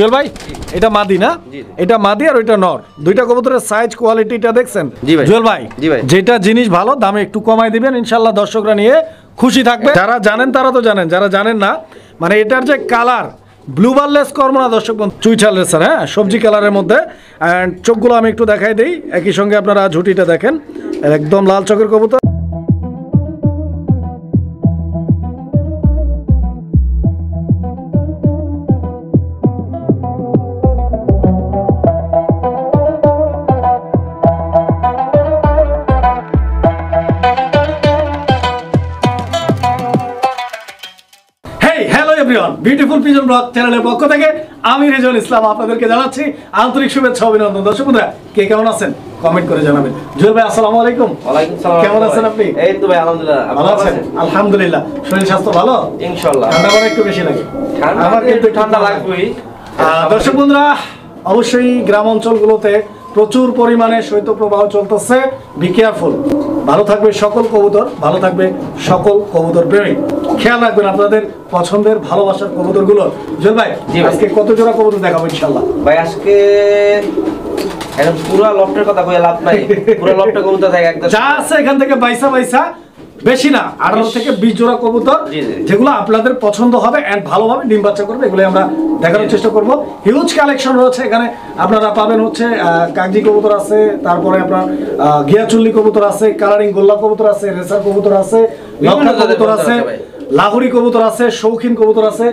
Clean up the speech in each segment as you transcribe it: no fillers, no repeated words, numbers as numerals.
জুয়েল ভাই এটা মাদি না, এটা মাদি আর ওইটা নর, দুইটা কবুতরের সাইজ কোয়ালিটিটা দেখছেন জুয়েল ভাই? যেটা জিনিস ভালো দামে একটু কমাই দিবেন, ইনশাল্লাহ দর্শকরা নিয়ে খুশি থাকবে। যারা জানেন তারা তো জানেন, যারা জানেন না মানে এটার যে কালার ব্লুবারলেস কর্ম না দর্শক বন্ধু, চুইঠাল রেসার, হ্যাঁ সবজি কালারের মধ্যে। অ্যান্ড চোখগুলো আমি একটু দেখাই দিই, একই সঙ্গে আপনারা ঝুটিটা দেখেন, একদম লাল চোখের কবুতর। বিউটিফুল পিজন ব্লগ চ্যানেলের পক্ষ থেকে আমি রেজাউল ইসলাম আপনাদেরকে জানাচ্ছি আন্তরিক শুভেচ্ছা অভিনন্দন। দর্শক বন্ধুরা কে কেমন আছেন কমেন্ট করে জানাবেন। জুয়েল ভাই আসসালামু আলাইকুম। ওয়ালাইকুম সালাম। কেমন আছেন আপনি? এই তো ভাই আলহামদুলিল্লাহ। ভালো আছেন? আলহামদুলিল্লাহ। শরীর স্বাস্থ্য ভালো? ইনশাআল্লাহ। ঠান্ডা মানে একটু বেশি লাগে, আমার কিন্তু ঠান্ডা লাগবেই। দর্শক বন্ধুরা অবশ্যই গ্রাম অঞ্চলগুলোতে প্রচুর পরিমাণে শৈত্যপ্রবাহ চলতেছে, বি কেয়ারফুল। ভালো থাকবে সকল কবুতর, ভালো থাকবে সকল কবুতর প্রেমী। খেয়াল রাখবেন আপনাদের পছন্দের ভালোবাসার কবুতরগুলো। জুয়েল ভাই আজকে কত জোড়া কবুতর দেখাবো ইনশাআল্লাহ? ভাই আজকে একদম পুরো লফটের কথা কই লাভ নাই, পুরো লফটের কবুতর থাকে একদম যা আছে এখান থেকে বাইসা বেশি না 18 থেকে 20 জোড়া কবুতর, যেগুলো আপনাদের পছন্দ হবে এন্ড ভালোভাবে ডিম বাচ্চা করবে, এগুলো আমরা দেখানোর চেষ্টা করব। হিউজ কালেকশন রয়েছে এখানে, আপনারা পাবেন হচ্ছে কাগজি কবুতর আছে, তারপরে আপনার গিয়াচুল্লি কবুতর আছে, কালারিং গোল্লা কবুতর আছে, রেসার কবুতর আছে, লক্ষা কবুতর আছে, লাহোরি কবুতর আছে, শৌখিন কবুতর আছে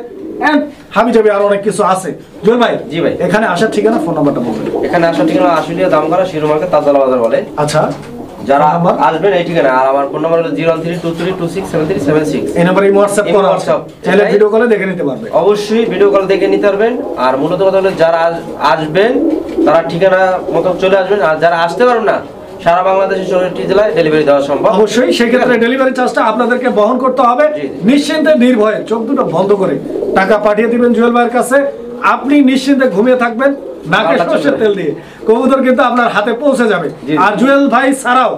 এন্ড হাবি যাবে আরো অনেক কিছু আছে। জুয়েল ভাই জি ভাই এখানে আসার ঠিকানা ফোন নাম্বারটা বলবেন। এখানে আসার ঠিকানা আশুলিয়া দামগাড়া শিরো মার্কেট তাজলা বাজার বলে। আচ্ছা যারা আসবেন এই ঠিকানা, আর আমার ফোন নাম্বার হলো 01323267376। এই নম্বরে হোয়াটসঅ্যাপ করা আছে, চাইলে ভিডিও কলে দেখে নিতে পারবে। অবশ্যই ভিডিও কল দেখে নিতে পারবেন। আর মূলত কথা হলো যারা আসবেন তারা ঠিকানা মতো চলে আসবেন, আর যারা আসতে পারবেন না সারা বাংলাদেশের 64টি জেলায় ডেলিভারি দেওয়া সম্ভব। অবশ্যই সেই ক্ষেত্রে ডেলিভারি চার্জটা আপনাদেরকে বহন করতে হবে। নিশ্চিন্তে নির্ভয়ে চোখ দুটো বন্ধ করে টাকা পাঠিয়ে দিবেন জুয়েল ভাইয়ের কাছে, আপনি নিশ্চিন্তে ঘুমিয়ে থাকবেন নাকে সরষের তেল দিয়ে, কবুতর কিন্তু আপনার হাতে পৌঁছে যাবে। আর জুয়েল ভাই ছাড়াও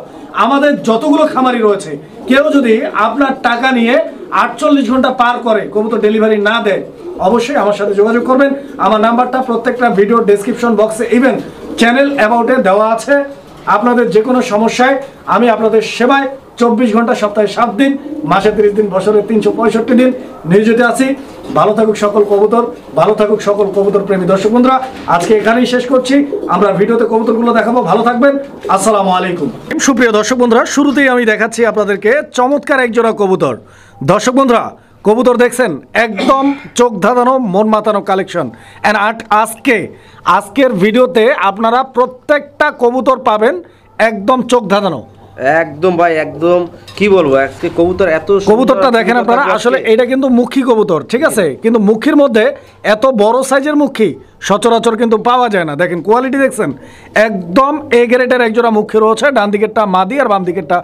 আমাদের যতগুলো খামারি রয়েছে, কেউ যদি আপনার টাকা নিয়ে 48 ঘন্টা পার করে কবুতর ডেলিভারি না দেয়, অবশ্যই আমার সাথে যোগাযোগ করবেন। আমার নাম্বারটা প্রত্যেকটা ভিডিও ডেসক্রিপশন বক্সে ইভেন চ্যানেল অ্যাবাউটে দেওয়া আছে। আপনাদের যে কোনো সমস্যায় আমি আপনাদের সেবায় 24 ঘন্টা সপ্তাহে 7 দিন, মাসে 30 দিন, বছরে 365 দিন নিয়োজিত আছি। ভালো থাকুক সকল কবুতর, ভালো থাকুক সকল কবুতর প্রেমী। দর্শক বন্ধুরা আজকে এখানেই শেষ করছি, আমরা ভিডিওতে কবুতরগুলো দেখাবো। ভালো থাকবেন, আসসালামু আলাইকুম। সুপ্রিয় দর্শক বন্ধুরা শুরুতেই আমি দেখাচ্ছি আপনাদেরকে চমৎকার এক জোড়া কবুতর। দর্শক বন্ধুরা কবুতর দেখছেন, একদম চোখ ধাঁধানো মন মাতানো কালেকশন। অ্যান্ড আজকের ভিডিওতে আপনারা প্রত্যেকটা কবুতর পাবেন একদম চোখ ধাঁধানো, একদম ভাই একদম কি বলবো, আজকে কবুতর এত কবুতরটা দেখেন আপনারা। আসলে এটা কিন্তু মুখী কবুতর, ঠিক আছে, কিন্তু মুখীর মধ্যে এত বড় সাইজের মুখী সচরাচর কিন্তু পাওয়া যায় না। দেখেন কোয়ালিটি দেখছেন, একদম এ গ্রেডের একজোড়া মুখী রয়েছে, ডান দিকেরটা মাদি আর বাম দিকেরটা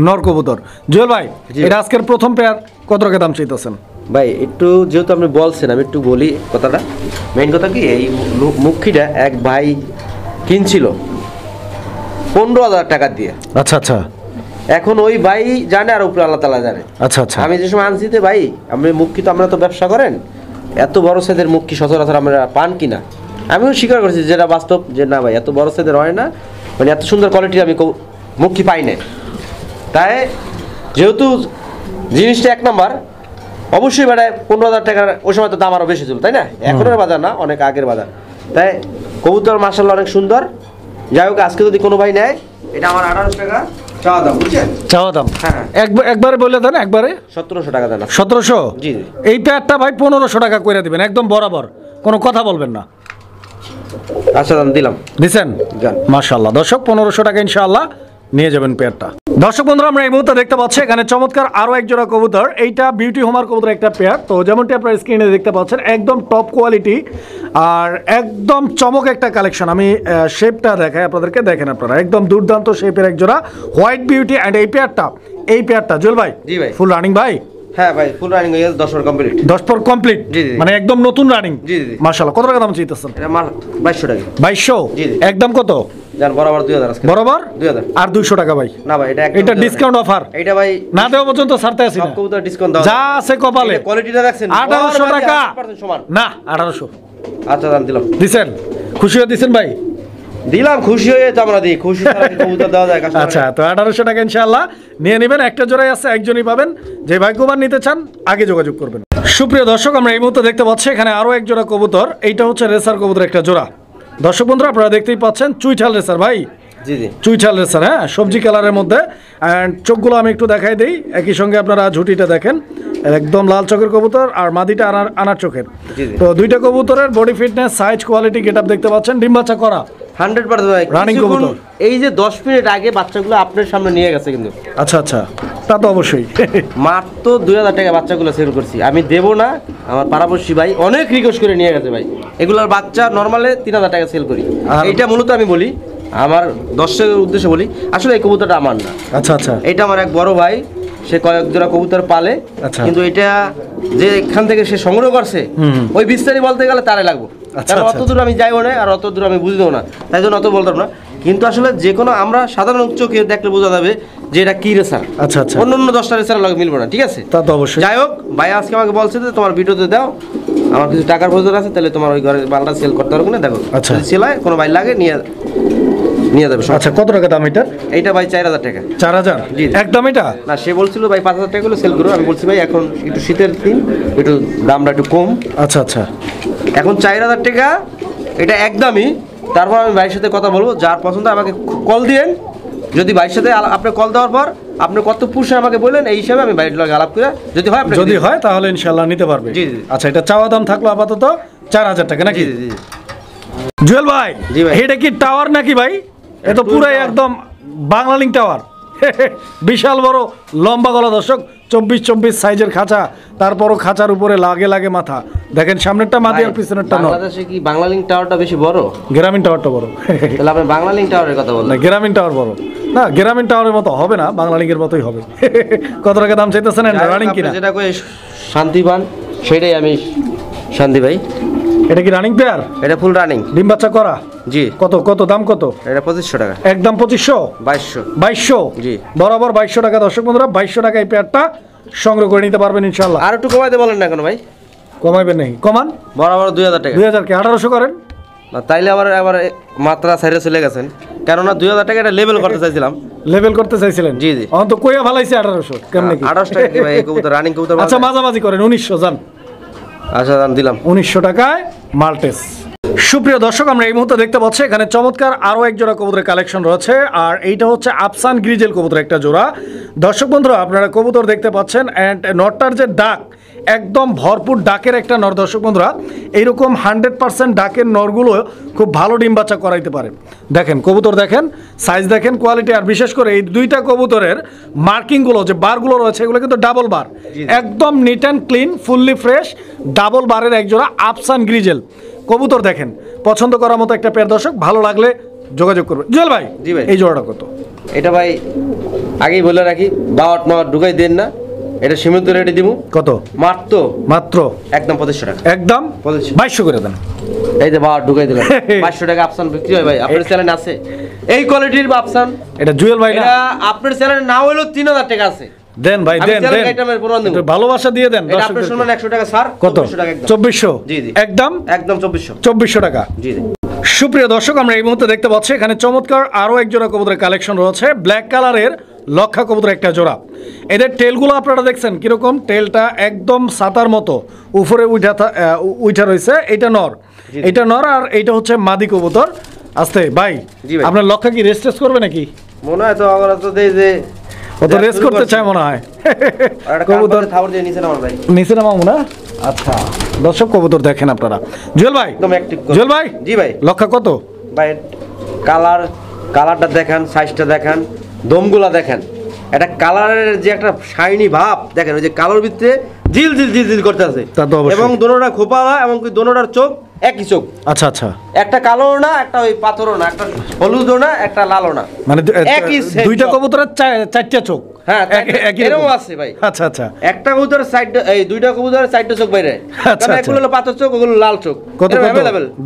নর কবুতর। জুয়েল ভাই এটা আজকের প্রথম পেয়ার, কত টাকা দাম চাইতেছেন? ভাই একটু যেহেতু আপনি বলছেন আমি একটু বলি কথাটা। মেইন কথা কি, এই মুখীটা এক ভাই কিনছিল 15,000 টাকা দিয়ে। আচ্ছা আচ্ছা। এখন ওই ভাই জানে আর উপরে আল্লাহ তাআলা জানে। আচ্ছা আচ্ছা। আমি যে সময় আনছি ভাই, আপনি মুখী তো, আমরা তো ব্যবসা করেন, এত বড় সাইজের মুখী সচরাচর আমরা পান কিনা। আমিও স্বীকার করছি যেটা বাস্তব, যে না ভাই এত বড় সাইজের হয় না, মানে এত সুন্দর কোয়ালিটির আমি মুখী পাই না। তাই যেহেতু জিনিসটা এক নাম্বার, অবশ্যই বেড়ে 15,000 টাকার, ওই সময় তো দাম আরও বেশি ছিল, তাই না? এখনের বাজার না, অনেক আগের বাজার। তাই কবুতর মাশাআল্লাহ অনেক সুন্দর। যাই হোক আজকে যদি কোনো ভাই নেয়, এটা আমার 18 টাকা চাওয়া দাম, বুঝছেন? চাওয়া দাম হ্যাঁ, একবারে বলে দেন, একবারে 1700 টাকা দেন। 1700? জি। এই পেয়ারটা ভাই 1500 টাকা করে দিবেন, একদম বরাবর, কোনো কথা বলবেন না। আচ্ছা দাম দিলাম, দিছেন? মাশাআল্লাহ। দর্শক 1500 টাকা ইনশাআল্লাহ নিয়ে যাবেন পেয়ারটা। দর্শক বন্ধুরা আমরা এই মুহূর্তে দেখতে পাচ্ছি এখানে চমৎকার আরো এক জোড়া কবুতর। এইটা বিউটি হোমার কবুতর একটা পেয়ার। তো যেমনটি আপনারা স্ক্রিনে দেখতে পাচ্ছেন একদম টপ কোয়ালিটি আর একদম চমক একটা কালেকশন। আমি শেপটা দেখাই আপনাদেরকে, দেখেন আপনারা, একদম দুর্দান্ত শেপের এক জোড়া হোয়াইট বিউটি। অ্যান্ড এই পেয়ারটা জুয়েল ভাই, জি ভাই, ফুল রানিং ভাই? হ্যাঁ ভাই ফুল রানিং হয়ে 10 পর কমপ্লিট। 10 পর কমপ্লিট, মানে একদম নতুন রানিং। জি জি মাশাআল্লাহ। কত টাকা দাম চাইতেছেন? এটা মাল 2200 টাকা। 2200? জি জি। একদম কত জান? বরাবর 2000 আজকে। বরাবর 2000 আর 200 টাকা ভাই। না ভাই এটা ডিসকাউন্ট অফার। এটা ভাই না দেওয়া পর্যন্ত ছাড়তে আসি না, সব কবুতর ডিসকাউন্ট দাও, যা আছে কপালে। কোয়ালিটিটা দেখছেন, 1800 টাকা সমান। না 1800 আচ্ছা দাম দিলাম। দিছেন? খুশি হয়ে দিছেন ভাই? দিলাম, খুশি হয়ে তো আমরা দিই, খুশি ছাড়া কি কবুতর দেওয়া যায় কাস্টমারকে? আচ্ছা, তো 1800 টাকা ইনশাআল্লাহ নিয়ে নেবেন। একটা জোড়াই আছে, একজনই পাবেন। যে ভাগ্যবান নিতে চান আগে যোগাযোগ করবেন। সুপ্রিয় দর্শক, আমরা এই মুহূর্তে দেখতে পাচ্ছি এখানে আরো এক জোড়া কবুতর। এইটা হচ্ছে রেসার কবুতর একটা জোড়া। দর্শক বন্ধুরা আপনারা দেখতেই পাচ্ছেন চুইঠাল রেসার ভাই। জি জি, চুইঠাল রেসার, হ্যাঁ, সবজি কালারের মধ্যে। অ্যান্ড চোখগুলো আমি একটু দেখাই দিই। একই সঙ্গে আপনারা ঝুটিটা দেখেন, একদম লাল চোখের কবুতর, আর মাদিটা আনার চোখের। জি জি। তো দুইটা কবুতরের body fitness, size, quality, getup দেখতে পাচ্ছেন। ডিম বাচ্চা করা 100% ভাই। রানিং কিছুক্ষণ কবুতর। এই যে 10 মিনিট আগে বাচ্চাগুলো আপনার সামনে নিয়ে গেছে কিন্তু। আচ্ছা আচ্ছা, তা তো অবশ্যই। মাত্র 2000 টাকা বাচ্চাগুলো সেল করছি। আমি দেবো না, আমার পাড়াপড়শি ভাই অনেক রিকোয়েস্ট করে নিয়ে গেছে ভাই। এগুলোর বাচ্চা নর্মালে 3000 টাকা সেল করি। এইটা মূলত আমি বলি আমার দর্শকের উদ্দেশ্যে বলি, আসলে এই কবুতরটা আমার না। আচ্ছা আচ্ছা, এটা আমার এক বড় ভাই, সে কয়েক জোড়া কবুতর পালে। আচ্ছা। কিন্তু এটা যে এখান থেকে সে সংগ্রহ করছে, ওই বিস্তারিত বলতে গেলে তারে লাগবো। আচ্ছা, কারণ আচ্ছা, অত দূর আমি যাইও না, আর অত দূর আমি বুঝতেও না, তাই জন্য অত বলতাম না। কিন্তু আসলে যে কোনো আমরা সাধারণ চোখে দেখলে বোঝা যাবে যে এটা কি রেসার। আচ্ছা আচ্ছা, অন্য অন্য 10টা রেসার লাগে মিলবে না, ঠিক আছে? তা তো অবশ্যই। যাই হোক, ভাই আজকে আমাকে বলছে যে তোমার ভিডিওতে দাও, আমার কিছু টাকার প্রয়োজন আছে, তাহলে তোমার ওই ঘরে মালটা সেল করতে পারবো না। দেখো আচ্ছা। যদি সেল হয়, কোনো ভাই লাগে নিয়ে যাবে। আচ্ছা, কত টাকা দাম এটা? এইটা ভাই 4000 টাকা। 4000 জি। একদম? এটা না, সে বলছিল ভাই 5000 টাকা সেল করো। আমি বলছি ভাই এখন একটু শীতের দিন, একটু দামটা একটু কম। আচ্ছা আচ্ছা, এখন 4000 টাকা এটা একদমই। তারপর আমি ভাইয়ের সাথে কথা বলবো, যার পছন্দ আমাকে কল দিয়েন। যদি ভাইয়ের সাথে আপনি কল দেওয়ার পর আপনি কত পুষে আমাকে বললেন, এই হিসাবে আমি ভাইয়ের লগে আলাপ করে যদি হয় যদি হয় তাহলে ইনশাআল্লাহ নিতে পারবে। জি, জি। আচ্ছা, এটা চাওয়া দাম থাকলো আপাতত 4000 টাকা নাকি? জি জি জি। জুয়েল ভাই, জি ভাই। এটা কি টাওয়ার নাকি ভাই? এ তো পুরাই tower। একদম বাংলালিংক টাওয়ার। বিশাল বড় লম্বা গলা দর্শক, 24 সাইজের খাঁচা, তারপরও খাঁচার উপরে লাগে লাগে মাথা। দেখেন সামনেরটা মাদি আর পিছনেরটা নর। বাংলাদেশে কি বাংলালিংক টাওয়ারটা বেশি বড়? গ্রামীণ টাওয়ারটা বড়। তাহলে আপনি বাংলালিংক টাওয়ারের কথা না, বললেন। গ্রামীণ টাওয়ার বড় না, গ্রামীণ টাওয়ারের মতো হবে না, বাংলালিংকের মতোই হবে। কত টাকা দাম চাইতেছেন? রানিং কিনা? যেটা কই শান্তি পান সেটাই আমি শান্তি ভাই। এটা কি রানিং পেয়ার? এটা ফুল রানিং। ডিম বাচ্চা করা? জি। কত কত দাম কত? এটা 2500 টাকা। একদম 2500? 2200। 2200? জি। বরাবর 2200 টাকা দর্শক বন্ধুরা। 2200 টাকা এই পেয়ারটা সংগ্রহ করে নিতে পারবেন ইনশাআল্লাহ। আর একটু কমাইতে বলেন না কেন ভাই? কমাইবেন নাকি? কমান। বরাবর 2000 টাকা। 2000 কে 1800 করেন। না, তাইলে আবার মাত্রা সাইডে চলে গেছেন, কেননা 2000 টাকা এটা লেভেল করতে চাইছিলাম। লেভেল করতে চাইছিলেন? জি জি। অন্ত কইয়া ভালাইছে 1800 কেমনে কি? 2800 টাকা কি ভাই এই কবুতর রানিং কবুতর? আচ্ছা, মাঝামাঝি করেন 1900 জান। আচ্ছা দাম দিলাম 1900 টাকায় মাল্টেস। সুপ্রিয় দর্শক, আমরা এই মুহূর্তে দেখতে পাচ্ছি এখানে চমৎকার আরও এক জোড়া কবুতরের কালেকশন রয়েছে। আর এইটা হচ্ছে আফসান গ্রিজেল কবুতর একটা জোড়া। দর্শক বন্ধুরা আপনারা কবুতর দেখতে পাচ্ছেন, অ্যান্ড নটটার যে ডাক, একদম ভরপুর ডাকের একটা নর। দর্শক বন্ধুরা, এইরকম 100% ডাকের নরগুলো খুব ভালো ডিম বাচ্চা করাইতে পারে। দেখেন কবুতর, দেখেন সাইজ, দেখেন কোয়ালিটি, আর বিশেষ করে এই দুইটা কবুতরের মার্কিংগুলো যে বারগুলো রয়েছে এগুলো কিন্তু ডাবল বার, একদম neat and clean, fully fresh double বারের এক জোড়া আফসান গ্রিজেল কবুতর। দেখেন পছন্দ করার মতো একটা পেয়ার দর্শক, ভালো লাগলে যোগাযোগ করবে। জুয়েল ভাই, জি ভাই। এই জোড়াটা কত? এটা ভাই আগেই বলে রাখি, বাওয়াট মাওয়াট ঢুকাই দেন না, এটা সীমিত রেটে দিব। কত? মাত্র একদম 2500 টাকা। একদম 2200 করে দেন। এই যে বাওয়াট ঢুকাই দিলাম। 2200 টাকা আফসান বিক্রি হয় ভাই। আপনার চ্যানেল আছে এই কোয়ালিটির আফসান? এটা জুয়েল ভাই না? এটা আপনার চ্যানেলে না হলেও 3000 টাকা আছে। দেন ভাই, দেন দেন, একটু ভালোবাসা দিয়ে দেন। এটা আপনার সম্মান 100 টাকা স্যার। কত? 2400? জি জি, একদম 2400 টাকা। জি জি। সুপ্রিয় দর্শক, আমরা এই মুহূর্তে দেখতে পাচ্ছি এখানে চমৎকার আরও এক জোড়া কবুতরের কালেকশন রয়েছে। ব্ল্যাক কালারের লক্ষা কবুতর একটা জোড়া। এদের টেলগুলো আপনারা দেখছেন কিরকম, টেলটা একদম সাতার মতো উপরে উঠা রয়েছে। এটা নর, এটা নর, আর এইটা হচ্ছে মাদি কবুতর। আস্তে ভাই, আপনার লক্ষা কি রেস্ট করবে নাকি? মনে হয় তো আমার তো দেই যে ও তো রেস্ট করতে চায় মনে হয়। কবুতর থাউর দিয়ে নিচে নামার ভাই, নিচে নামাবো না? আচ্ছা দর্শক, কবুতর দেখেন আপনারা। জুয়েল ভাই, একদম অ্যাক্টিভ। জুয়েল ভাই, জি ভাই। লক্ষা কত ভাই? কালারটা দেখেন, সাইজটা দেখেন, দমগুলা দেখেন, এটা কালারের যে একটা শাইনি ভাব দেখেন, ওই যে কালোর ভিতরে জিল জিল জিল জিল করতে আছে, এবং দোনোটা খোপালা, এবং দোনোটার চোখ একই চোখ। আচ্ছা আচ্ছা, একটা কালো না, একটা ওই পাথরও না, একটা হলুদও না, একটা লালও না, মানে একই দুইটা কবুতরের চারটা চোখ। হ্যাঁ, একই এরকম আছে ভাই। আচ্ছা আচ্ছা, একটা কবুতরের সাইড, এই দুইটা কবুতরের চারটা চোখ বাইরে। আচ্ছা, এগুলো হলো পাথর চোখ, ওগুলো লাল চোখ। কত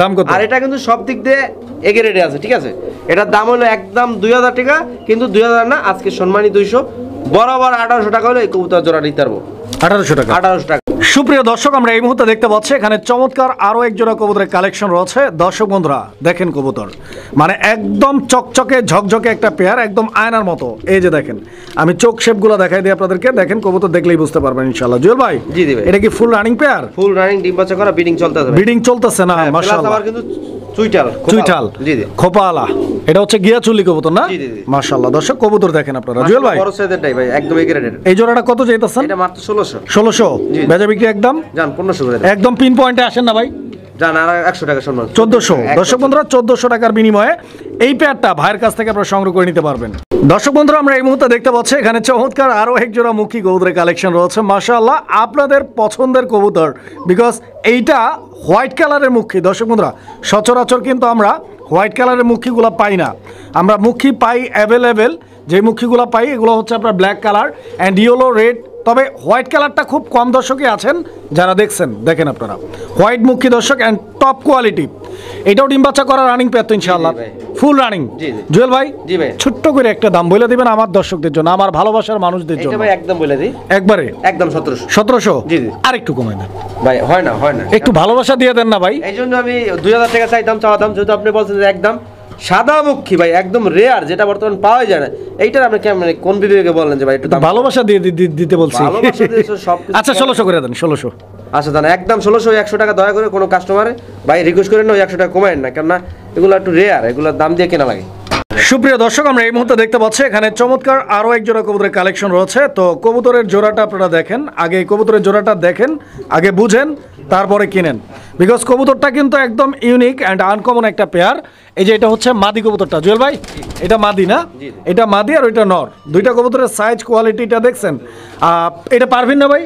দাম? কত? আর এটা কিন্তু সব দিক দিয়ে এগে রেটে আছে, ঠিক আছে? এটার দাম হলো একদম 2000 টাকা, কিন্তু 2000 না, আজকে সম্মানী 200, বরাবর 1800 টাকা হলে এই কবুতর জোড়া নিতে পারবো। 1800 টাকা। 1800 টাকা। সুপ্রিয় দর্শক, আমরা এই মুহূর্তে দেখতে পাচ্ছি এখানে চমৎকার আরো এক জোড়া কবুতরের কালেকশন রয়েছে। দর্শক বন্ধুরা দেখেন কবুতর, মানে একদম চকচকে ঝকঝকে একটা পেয়ার, একদম আয়নার মতো। এই যে দেখেন, আমি চোখ শেপগুলো দেখাই দিই আপনাদেরকে, দেখেন কবুতর দেখলেই বুঝতে পারবেন ইনশাআল্লাহ। জুয়েল ভাই, জি জি ভাই, এটা কি full running pair? Full running, ডিম বাচ্চা করা, ব্রিডিং চলতেছে। ব্রিডিং চলতেছে না? মাশাআল্লাহ, আবার কিন্তু চুইটাল জি জি, খোপালা। এটা হচ্ছে গিয়া চুলি কবুতর না? জি জি, মাশাআল্লাহ। দর্শক কবুতর দেখেন আপনারা। জুয়েল ভাই, বড় সাইজেরটাই ভাই, একদম এ গ্রেডের। এই জোড়াটা কত চাইতেছেন? এটা মাত্র 1600। 1600 বেচা বিক্রি একদম জান 1500 করে দেন। একদম পিন পয়েন্টে আসেন না ভাই? জান আর 100 টাকা সম্মান। 1400। দর্শক বন্ধুরা 1400 টাকার বিনিময়ে এই পেয়ারটা ভাইয়ের কাছ থেকে আপনারা সংগ্রহ করে নিতে পারবেন। দর্শক বন্ধুরা, আমরা এই মুহূর্তে দেখতে পাচ্ছি এখানে চমৎকার আরো এক জোড়া মুখী কবুতরের কালেকশন রয়েছে। মাশাআল্লাহ, আপনাদের পছন্দের কবুতর, বিকজ এইটা হোয়াইট কালারের মুখী। দর্শক বন্ধুরা, সচরাচর কিন্তু আমরা হোয়াইট কালারের মুখীগুলো পাই না। আমরা মুখী পাই অ্যাভেলেবেল, যে মুখীগুলো পাই এগুলো হচ্ছে আপনার black colour and yellow red. তবে হোয়াইট কালারটা খুব কম দর্শকই আছেন যারা দেখছেন। দেখেন আপনারা, হোয়াইট মুখী দর্শক অ্যান্ড টপ কোয়ালিটি। এটাও ডিম বাচ্চা করার রানিং পেয়ার তো ইনশাআল্লাহ, ফুল রানিং। জুয়েল ভাই, জি ভাই, ছোট্ট করে একটা দাম বলে দিবেন আমার দর্শকদের জন্য, আমার ভালোবাসার মানুষদের জন্য। এটা ভাই একদম বলে দিই, একবারে একদম 1700। 1700? জি জি, আর একটু কমাই দেন ভাই। হয় না, হয় না, একটু ভালোবাসা দিয়ে দেন না ভাই। এই জন্য আমি 2000 টাকা চাইতাম, চাওয়া দাম। যেহেতু আপনি বলছেন যে একদম সাদামুখী ভাই, একদম রেয়ার, যেটা বর্তমান পাওয়া যায় না, এইটার আপনি কেমন কোন বিবেকে বললেন যে ভাই একটু ভালোবাসা দিয়ে দিতে বলছি। ভালোবাসা দিয়ে সব। আচ্ছা 1600 করে দেন, 1600। আচ্ছা দাদা, একদম 1600। 100 টাকা দয়া করে কোনো কাস্টমারে ভাই রিকোয়েস্ট করেন না, ওই 100 টাকা কমায়েন না, কেননা এগুলো একটু রেয়ার, এগুলোর দাম দিয়ে কেনা লাগে। সুপ্রিয় দর্শক, আমরা এই মুহূর্তে দেখতে পাচ্ছি এখানে চমৎকার আরো এক জোড়া কবুতরের কালেকশন রয়েছে। তো কবুতরের জোড়াটা আপনারা দেখেন, আগে কবুতরের জোড়াটা দেখেন, আগে বুঝেন, তারপরে কিনেন, বিকজ কবুতরটা কিন্তু একদম ইউনিক অ্যান্ড আনকমন একটা পেয়ার। এই যে এটা হচ্ছে মাদি কবুতরটা, জুয়েল ভাই এটা মাদি না? এটা মাদি আর ওইটা নর। দুইটা কবুতরের সাইজ কোয়ালিটিটা দেখছেন। এটা পারভিন না ভাই?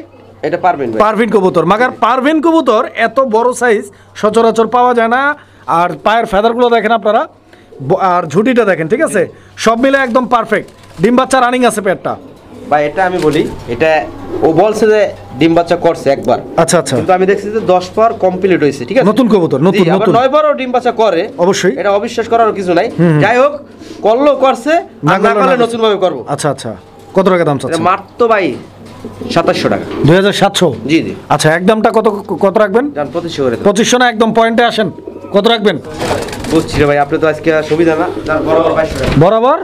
এটা পারবেন ভাই, পারভিন কবুতর। মাগার পারভিন কবুতর এত বড় সাইজ সচরাচর পাওয়া যায় না। আর পায়ের ফেদারগুলো দেখেন আপনারা, আর ঝুটিটা দেখেন, ঠিক আছে, সব মিলে একদম পারফেক্ট। ডিম বাচ্চা রানিং আছে পেয়ারটা ভাই। এটা আমি বলি, এটা ও বলছে যে ডিম বাচ্চা করছে একবার। আচ্ছা আচ্ছা, কিন্তু আমি দেখছি যে 10 বার কমপ্লিট হয়েছে, ঠিক আছে। নতুন কবুতর, নতুন আবার 9 বারও ডিম বাচ্চা করে, অবশ্যই, এটা অবিশ্বাস করার কিছু নাই। যাই হোক, করলো করছে, না করলে নতুন ভাবে করব। আচ্ছা আচ্ছা, কত টাকা দাম চাচ্ছেন? মাত্র ভাই 2700 টাকা। 2700? জি জি। আচ্ছা, একদমটা কত কত রাখবেন? জান 2500 করে দেন। 2500 না? একদম পয়েন্টে আসেন, কত রাখবেন? বুঝছি রে ভাই, আপনি তো আজকে সুবিধা না, বরাবর 2200 টাকা। বরাবর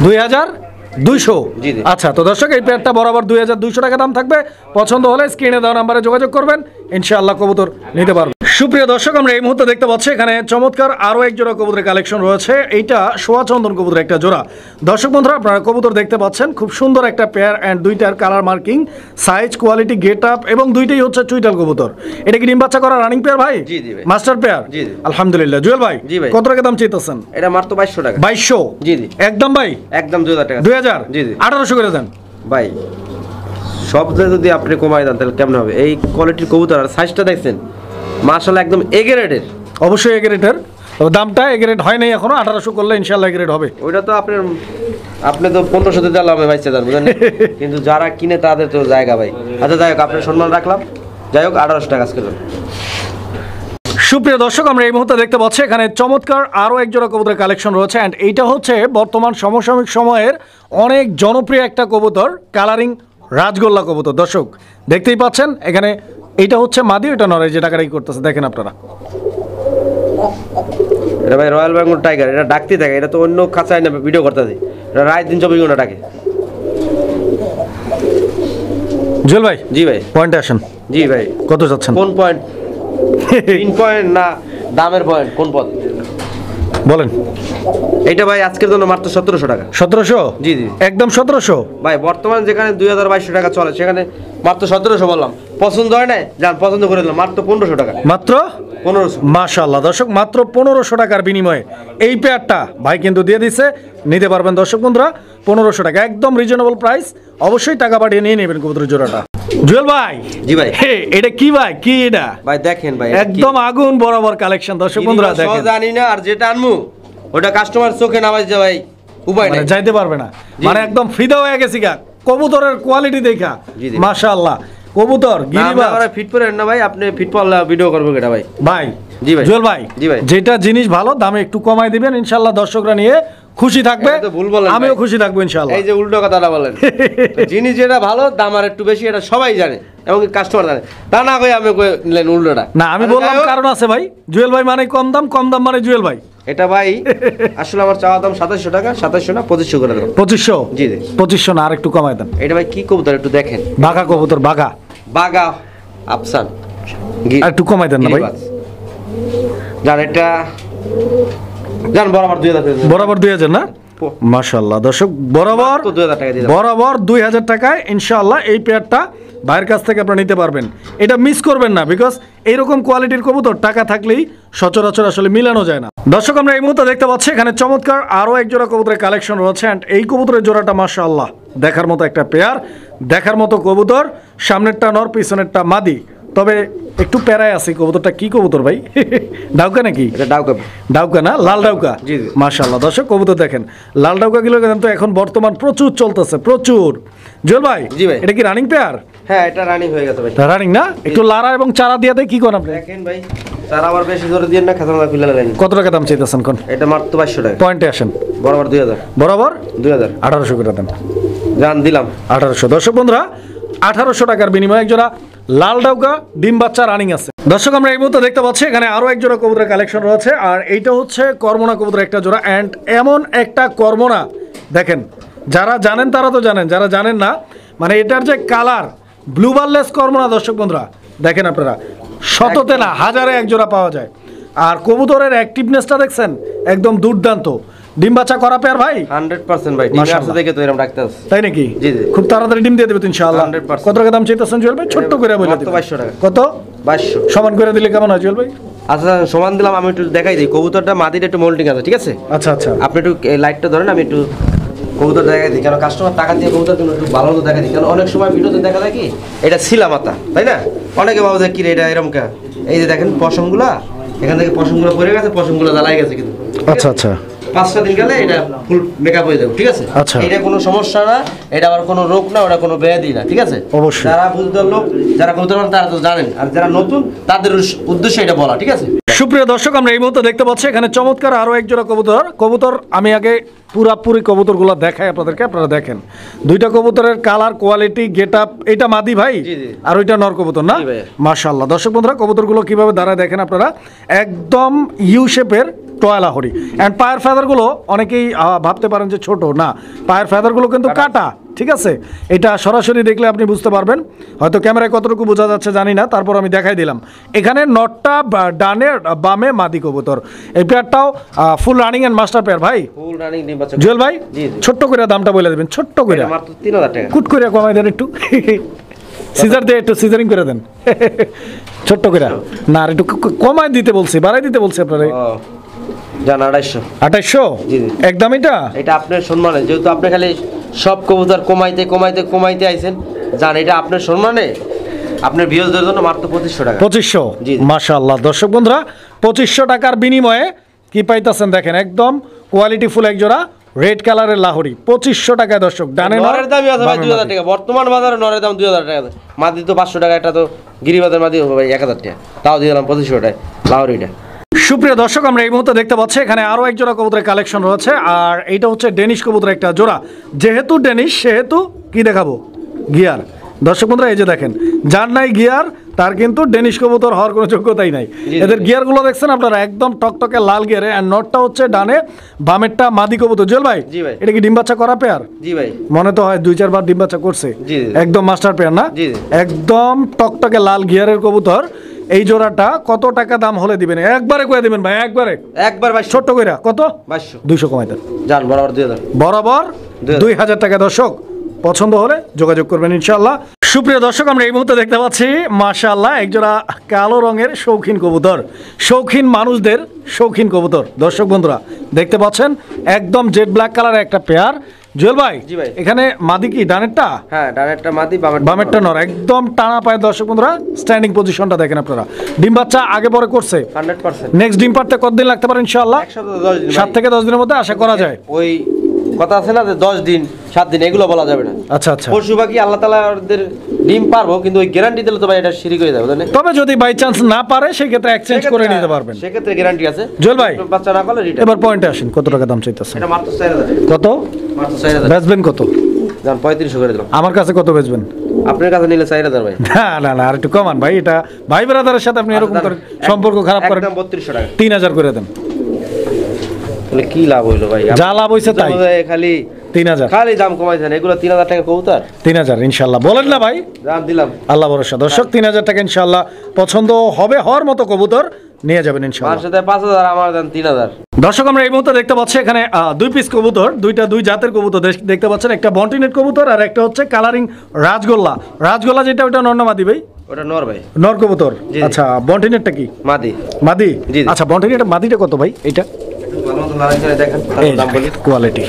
2200? জি জি। আচ্ছা, তো দর্শক এই পেয়ারটা বরাবর 2200 টাকা দাম থাকবে। পছন্দ হলে স্ক্রিনে দেওয়া নাম্বারে যোগাযোগ করবেন, ইনশাআল্লাহ কবুতর নিতে পারবেন। সুপ্রিয় দর্শক, আমরা এই মুহূর্তে দেখতে পাচ্ছি এখানে চমৎকার আরো এক জোড়া কবুতরের কালেকশন রয়েছে। এইটা সোয়া চন্দন কবুতরের একটা জোড়া। দর্শক বন্ধুরা, আপনারা কবুতর দেখতে পাচ্ছেন, খুব সুন্দর একটা পেয়ার অ্যান্ড দুইটার colour marking, size, quality, get up এবং দুইটাই হচ্ছে চুইটাল কবুতর। এটা কি ডিম বাচ্চা করা রানিং পেয়ার ভাই? জি জি ভাই, মাস্টার পেয়ার। জি জি, আলহামদুলিল্লাহ। জুয়েল ভাই, জি ভাই, কত টাকা দাম চাইতেছেন? এটা মাত্র 2200 টাকা। 2200? জি জি, একদম ভাই, একদম 2000 টাকা। 2000? জি জি, 1800 করে দেন ভাই। সব যদি আপনি কমাই দেন তাহলে কেমন হবে? এই কোয়ালিটির কবুতর আর সাইজটা দেখছেন, মাশাআল্লাহ একদম এ গ্রেডের। অবশ্যই এ গ্রেডের, তবে দামটা এ গ্রেড হয় নাই এখনো। 1800 করলে ইনশাআল্লাহ এ গ্রেড হবে। ওইটা তো আপনি তো 1500 তে দিলাম আমি বাইচা দেন, বুঝেন? কিন্তু যারা কিনে তাদের তো জায়গা ভাই। আচ্ছা যাই হোক, আপনার সম্মান রাখলাম। যাই হোক, 1800 টাকা আজকে দেন। সুপ্রিয় দর্শক, আমরা এই মুহূর্তে দেখতে পাচ্ছি এখানে চমৎকার আরো এক জোড়া কবুতরের কালেকশন রয়েছে অ্যান্ড এইটা হচ্ছে বর্তমান সমসাময়িক সময়ের অনেক জনপ্রিয় একটা কবুতর, কালারিং রাজগোল্লা কবুতর। দর্শক দেখতেই পাচ্ছেন এখানে, এইটা হচ্ছে মাদি, এটা নর, যে টাকাটাই করতেছে দেখেন আপনারা। এটা ভাই রয়্যাল বেঙ্গল টাইগার, এটা ডাকতে থাকে, এটা তো অন্য খাঁচায় না ভিডিও করতেছে, এটা রাত দিন 24 ঘন্টা ডাকে। জুয়েল ভাই, জি ভাই, পয়েন্টে আসেন। জি ভাই, কত যাচ্ছেন? কোন পয়েন্ট? 3 পয়েন্ট না দামের পয়েন্ট, কোন পদ বলেন? এইটা ভাই আজকের জন্য মাত্র 1700 টাকা। 1700? জি জি, একদম 1700 ভাই। বর্তমান যেখানে 2200 টাকা চলে, সেখানে মাত্র 1700 বললাম। পছন্দ হয় না? যান পছন্দ করে দিলাম, মাত্র 1500 টাকা। মাত্র 1500? মাশাআল্লাহ দর্শক, মাত্র 1500 টাকার বিনিময়ে এই পেয়ারটা ভাই কিন্তু দিয়ে দিচ্ছে, নিতে পারবেন দর্শক বন্ধুরা 1500 টাকা, একদম রিজনেবল প্রাইস। অবশ্যই টাকা পাঠিয়ে নিয়ে নেবেন কবুতরের জোড়াটা। জুয়েল ভাই, জি ভাই, এটা কি ভাই, কি এটা ভাই? দেখেন ভাই, একদম আগুন বরাবর কালেকশন দর্শক বন্ধুরা দেখেন। জানি না, আর যেটা আনমু ওটা কাস্টমার চোখে নামাজ যায় ভাই, উপায় নাই, যাইতে পারবে না, মানে একদম ফিদা হয়ে গেছি গা কবুতরের কোয়ালিটি দেখা। মাশাআল্লাহ, কবুতর গিরিবাজ। আমরা ফিট করে না ভাই, আপনি ফিট পারলে ভিডিও করবো কেটা ভাই? ভাই, জি ভাই, জুয়েল ভাই, জি ভাই, যেটা জিনিস ভালো দামে একটু কমাই দিবেন, ইনশাআল্লাহ দর্শকরা নিয়ে খুশি থাকবে, এটা তো ভুল বলেন আমিও ভাই। খুশি থাকবো ইনশাআল্লাহ। এই যে উল্টো কথাটা বলেন, তো জিনিস যেটা ভালো দাম আর একটু বেশি, এটা সবাই জানে এবং কাস্টমার জানে, তা না কই আমি কই নিলেন উল্টোটা। না আমি আচ্ছা, বললাম যাই হোক, কারণ আছে ভাই, জুয়েল ভাই মানে কম দাম মানে জুয়েল ভাই। এটা ভাই আসলে আমার চাওয়া দাম 2700 টাকা, 2700 না 2500 করে দেবো। 2500, জি জি। 2500 না, আর একটু কমায় দেন। এটা ভাই কি কবুতর একটু দেখেন, বাঘা কবুতর, বাঘা, বাগা আফসান আর একটু কমায় দেন না ভাই। জান এটা জান বরাবর 2000 টাকা বরাবর 2000 না, মাশাআল্লাহ দর্শক, বরাবর তো 2000 টাকা দিয়ে দাও। বরাবর 2000 টাকায় ইনশাআল্লাহ এই পেয়ারটা ভাইয়ের কাছ থেকে আপনারা নিতে পারবেন। এটা মিস করবেন না, বিকজ এইরকম কোয়ালিটির কবুতর টাকা থাকলেই সচরাচর আসলে মিলানো যায় না। দর্শক আমরা এই মুহূর্তে দেখতে পাচ্ছি এখানে চমৎকার আরো এক জোড়া কবুতরের কালেকশন রয়েছে, এন্ড এই কবুতরের জোড়াটা মাশাআল্লাহ দেখার মতো একটা পেয়ার, দেখার মতো কবুতর, সামনেরটা নর পিছনেরটা মাদি। তবে একটু প্যারায় আছে কবুতরটা, কি কবুতর ভাই? ডাউকা নাকি? এটা ডাউকা। ডাউকা না, লাল ডাউকা। জি, জি। মাশাআল্লাহ দর্শক কবুতর দেখেন, লাল ডাউকা গুলো কিন্তু এখন বর্তমান প্রচুর চলতেছে, প্রচুর। জুয়েল ভাই, জি ভাই। এটা কি রানিং পেয়ার? হ্যাঁ এটা রানিং হয়ে গেছে ভাই। রানিং না, একটু লারা এবং চারা দিয়ে দেয়, কি করেন আপনি? দেখেন ভাই, তার আবার বেশি জোরে দিয়ে না, খাতামা খুলে নেন। কত টাকা দাম চাইতেছেন কোন? এটা মাত্র 2200 টাকা। পয়েন্টে আসেন, বরাবর 2000। বরাবর 2000 1800 করে দেন। জান দিলাম 1800। দর্শক বন্ধুরা 1800 টাকার বিনিময়ে একজোড়া লাল ডাউকা ডিম বাচ্চা রানিং আছে। দর্শক আমরা এই মুহূর্তে দেখতে পাচ্ছি এখানে আরো এক জোড়া কবুতরের কালেকশন রয়েছে, আর এইটা হচ্ছে কর্মনা কবুতরের একটা জোড়া, এন্ড এমন একটা কর্মনা দেখেন, যারা জানেন তারা তো জানেন, যারা জানেন না মানে এটার যে কালার ব্লু বারলেস কর্মনা, দর্শক বন্ধুরা দেখেন আপনারা, শততে না হাজারে এক জোড়া পাওয়া যায়। আর কবুতরের অ্যাক্টিভনেসটা দেখছেন একদম দুর্দান্ত। ডিম বাচ্চা করা পেয়ার ভাই 100% ভাই। ডিম মাশাআল্লাহ। আছে দেখে তো এরকম রাখতে আছে। তাই নাকি? জি, জি। খুব তাড়াতাড়ি ডিম দিয়ে দেবে তো ইনশাআল্লাহ। 100%। কত টাকা দাম চাইতেছেন জুয়েল ভাই? ছোট্ট করে বলে মাত্র দিবেন। 2200 টাকা। কত? 2200। সমান করে দিলে কেমন হয় জুয়েল ভাই? আচ্ছা সমান দিলাম, আমি একটু দেখাই দিই কবুতরটা মাটিতে একটু মোল্ডিং আছে, ঠিক আছে? আচ্ছা আচ্ছা। আপনি একটু লাইটটা ধরেন, আমি একটু কবুতর দেখাই দিই, কারণ কাস্টমার টাকা দিয়ে কবুতর তুমি একটু ভালো মতো দেখাই দিই, কারণ অনেক সময় ভিডিওতে দেখা যায় কি এটা ছিলা মাথা, তাই না? অনেকে ভাবে যে কি রে এটা এরকম কা, এই যে দেখেন পশমগুলা, এখান থেকে পশমগুলো পড়ে গেছে, পশমগুলো জ্বালাই গেছে কিন্তু। আচ্ছা আচ্ছা। 5টা দিন গেলে এটা ফুল মেকআপ হয়ে যাবে, ঠিক আছে? আচ্ছা। এটা কোনো সমস্যা না, এটা আবার কোনো রোগ না, ওটা কোনো ব্যাধি না, ঠিক আছে? অবশ্যই। যারা বুঝদার লোক, যারা কবুতর পালন তারা তো জানেন, আর যারা নতুন তাদের উদ্দেশ্যে এটা বলা, ঠিক আছে? সুপ্রিয় দর্শক আমরা এই মুহূর্তে দেখতে পাচ্ছি এখানে চমৎকার আরো এক জোড়া কবুতর। আমি আগে পুরাপুরি কবুতরগুলো দেখাই আপনাদেরকে, আপনারা দেখেন দুইটা কবুতরের কালার, কোয়ালিটি, গেটআপ। এটা মাদি ভাই, জি, জি। আর ওইটা নর কবুতর না? জি ভাই। মাশাআল্লাহ দর্শক বন্ধুরা কবুতরগুলো কিভাবে দাঁড়ায় দেখেন আপনারা, একদম ইউ শেপের টয়লা হরি। এন্ড পায়ের ফেদারগুলো অনেকেই ভাবতে পারেন যে ছোট, না, পায়ের ফেদারগুলো কিন্তু কাটা, ঠিক আছে? এটা সরাসরি দেখলে আপনি বুঝতে পারবেন, হয়তো ক্যামেরায় কতটুকু বোঝা যাচ্ছে জানি না, তারপর আমি দেখাই দিলাম। এখানে নটটা ডানে বামে মাদি কবুতর, এই পেয়ারটাও full running and master pair ভাই। ফুল রানিং ডিম বাচ্চা। জুয়েল ভাই জি, জি। ছোট্ট করে দামটা বলে দেবেন, ছোট্ট করে, এটা মাত্র 3000 টাকা। কুট করে কমাই দেন একটু, সিজার দিয়ে একটু সিজারিং করে দেন, ছোট্ট করে না, আর একটু কমাই দিতে বলছি, বাড়াই দিতে বলছি আপনারা। ও জান 250। 2800 জি, জি। একদম। এটা আপনার সম্মানে, যেহেতু আপনি খালি সব কবুতর কমাইতে আইছেন, জান এটা আপনার সম্মানে, আপনার ভিউজদের জন্য মাত্র 2500 টাকা। 2500। জি, জি। মাশাআল্লাহ দর্শক বন্ধুরা 2500 টাকার বিনিময়ে কি পাইতাছেন দেখেন, একদম কোয়ালিটি ফুল এক জোড়া রেড কালারের লাহোরি 2500 টাকায় দর্শক। ডানে নরের দামই আছে ভাই 2000 টাকা, বর্তমান বাজারে নরের দাম 2000 টাকা, মাদি তো 500 টাকা, এটা তো গিরিবাদের মাদি হবে ভাই 1000 টাকা, তাও দিয়ে দিলাম 2500 টাকা লাহোরিটা। সুপ্রিয় দর্শক আমরা এই মুহূর্তে দেখতে পাচ্ছি এখানে আরো এক জোড়া কবুতরের কালেকশন রয়েছে, আর এইটা হচ্ছে ডেনিশ কবুতরের একটা জোড়া। যেহেতু ডেনিশ সেহেতু কি দেখাবো, গিয়ার। দর্শক বন্ধুরা এই যে দেখেন, যার নাই গিয়ার তার কিন্তু ডেনিশ কবুতর হওয়ার কোনো যোগ্যতাই নাই। এদের গিয়ার গুলো দেখছেন আপনারা, একদম টকটকে লাল গিয়ারে, আর নটটা হচ্ছে ডানে, বামেরটা মাদি কবুতর। জুয়েল ভাই, জি ভাই। এটা কি ডিম বাচ্চা করা পেয়ার? জি ভাই। মনে তো হয় 2-4 বার ডিম বাচ্চা করছে। জি, জি। একদম মাস্টার পেয়ার না? জি, জি। একদম টকটকে লাল গিয়ারের কবুতর। এই জোড়াটা কত টাকা দাম হলে দিবেন? একবারে কয়ে দিবেন ভাই, একবারে একবার 2200। ছোট্ট কইরা কত? 2200। 200 কমাই দেন। জান বরাবর 2000। বরাবর 2000 টাকা। দর্শক পছন্দ হলে যোগাযোগ করবেন ইনশাআল্লাহ। সুপ্রিয় দর্শক আমরা এই মুহূর্তে দেখতে পাচ্ছি মাশাআল্লাহ একজোড়া কালো রঙের শৌখিন কবুতর, শৌখিন মানুষদের শৌখিন কবুতর। দর্শক বন্ধুরা দেখতে পাচ্ছেন একদম জেড ব্ল্যাক কালারের একটা পেয়ার। জুয়েল ভাই, জি ভাই। এখানে মাদি কি ডানেরটা? হ্যাঁ ডানেরটা মাদি, বামেরটা নর, একদম টানা পায়। দর্শক বন্ধুরা স্ট্যান্ডিং পজিশনটা দেখেন আপনারা। ডিম বাচ্চা আগে পরে করছে 100%। নেক্সট ডিম পারতে কতদিন লাগতে পারে ইনশাআল্লাহ? 110 দিন। 7 থেকে 10 দিনের মধ্যে আশা করা যায়। ওই কথা আছে না যে 10 দিন 7 দিন এগুলো বলা যাবে না। আচ্ছা আচ্ছা। পশু পাখি আল্লাহ তাআলা ওদের ডিম পারবো, কিন্তু ওই গ্যারান্টি দিলে তো ভাই এটা শিরিক হয়ে যাবে, জানেন? তবে যদি বাই চান্স না পারে সেই ক্ষেত্রে এক্সচেঞ্জ করে নিতে পারবেন, সেক্ষেত্রে গ্যারান্টি আছে। জুয়েল ভাই বাচ্চা না করলে রিটার্ন। এবার পয়েন্টে আসেন, কত টাকা দাম চাইতেছেন? এটা মাত্র 4000 কত মাত্র 4000 বেচবেন? কত জান 3500 করে দিলাম। আমার কাছে কত বেচবেন? আপনার কাছে নিলে 4000 ভাই। না না না, আর একটু কমান ভাই, এটা ভাই ব্রাদারের সাথে আপনি এরকম করে সম্পর্ক খারাপ করেন। একদম 3200 টাকা। 3000 করে দেন। তাহলে কি লাভ হইলো ভাই? যা লাভ হইছে তাই, খালি 3000 খালি দাম কমাইছেন। এগুলো 3000 টাকা কবুতর। 3000 ইনশাআল্লাহ, বলেন না ভাই? দাম দিলাম আল্লাহ ভরসা। দর্শক 3000 টাকা ইনশাআল্লাহ পছন্দ হবে, হওয়ার মতো কবুতর নিয়ে যাবেন ইনশাআল্লাহ। মার সাথে 5000, আমার দেন 3000। দর্শক আমরা এই মুহূর্তে দেখতে পাচ্ছি এখানে 2 পিস কবুতর, দুই জাতের কবুতর দেখতে পাচ্ছেন। একটা বন্টিনেট কবুতর আর একটা হচ্ছে কালারিং রাজগোল্লা। রাজগোল্লা যেটা ওটা নর না মাদি ভাই? ওটা নর ভাই। নর কবুতর। জি। আচ্ছা, বন্টিনেটটা কি? মাদি। মাদি? জি। আচ্ছা, বন্টিনেটের মাদিটা কত ভাই? এটা ভালো মতো লড়াই করে দেখেন, তারপর দাম বলি। কোয়ালিটি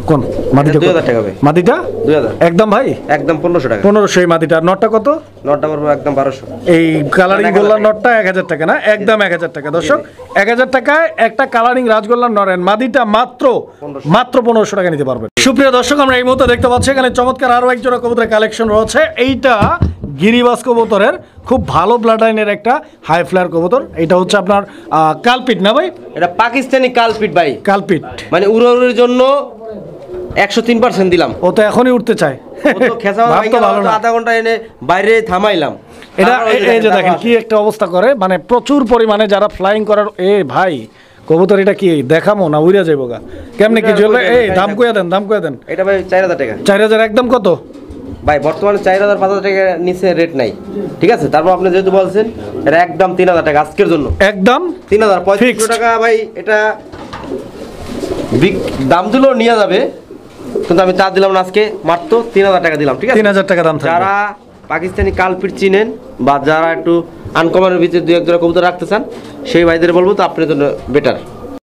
কোন মাদিটা? 2000 টাকা ভাই। মাদিটা 2000 একদম ভাই, একদম 1500 টাকা। 1500। এই মাদিটা। নটটা কত? নটটা পড়বে একদম 1200। এই কালারিং গোল্লার নটটা 1000 টাকা না? একদম 1000 টাকা। দর্শক 1000 টাকায় একটা কালারিং রাজগোল্লার নরেন মাদিটা মাত্র 1500 টাকা নিতে পারবেন। সুপ্রিয় দর্শক আমরা এই মুহূর্তে দেখতে পাচ্ছি এখানে চমৎকার আরো এক জোড়া কবুতরের কালেকশন রয়েছে। এইটা গিরিবাস কবুতরের খুব ভালো ব্লাড লাইনের একটা হাই ফ্লায়ার কবুতর। এটা হচ্ছে আপনার কালপিট না ভাই? এটা পাকিস্তানি কালপিট ভাই। কালপিট মানে উড়াউড়ির জন্য 103% দিলাম। ও তো এখনই উঠতে চায়। ও তো খেসা ভাব তো ভালো না। আধা ঘন্টা এনে বাইরে থামাইলাম। এটা তারপর ওই এই যে দেখেন কি একটা অবস্থা করে, মানে প্রচুর পরিমাণে যারা ফ্লাইং করার। ভাই কবুতর এটা কি দেখামো না উড়ে যাবো গা? কেমনে কি জ্বলবে? দাম কইয়া দেন, দাম কইয়া দেন। এটা ভাই 4000 টাকা। 4000 একদম কত ভাই? বর্তমানে 4000 5000 টাকা নিচে রেট নাই, ঠিক আছে? তারপর আপনি যেহেতু বলছেন, এটা একদম 3000 টাকা আজকের জন্য। একদম 3000 Fixed। 3500 টাকা ভাই। এটা দাম দিলেও নিয়ে যাবে, কিন্তু আমি চা দিলাম না আজকে, মাত্র 3000 টাকা দিলাম, ঠিক আছে? 3000 টাকা দাম থাকবে। যারা পাকিস্তানি কালপিট চিনেন বা যারা একটু আনকমনের ভিতরে 2-1 জোড়া কবুতর রাখতে চান, সেই ভাইদের বলবো তো আপনার জন্য বেটার।